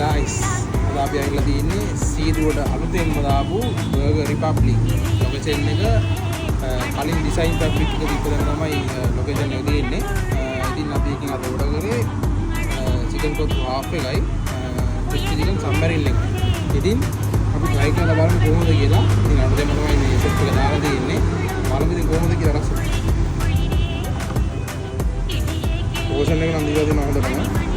guys. අද අපි ඇවිල්ලා තියෙන්නේ සීරුවට අලුතෙන්ම දාපු Burger Republic. ලොකේෂන් එක කලින් ඩිසයින් ෆැබ්‍රික් එක දීපදන තමයි ලොකේෂන් එක දෙන්නේ. ඉතින් අපි එකකින් අද ඕඩර් කරේ chicken pot half එකයි chicken සම්බරිල් එක. ඉතින් අපි try කරලා බලමු කොහොමද කියලා. ඉතින් අලුතෙන්ම තමයි මේ සෙට් එක දාලා දෙන්නේ. බලමු ඉතින් කොහොමද කියලා රස. පෝෂන් එක නම් දීලා දෙනවා හොඳටම.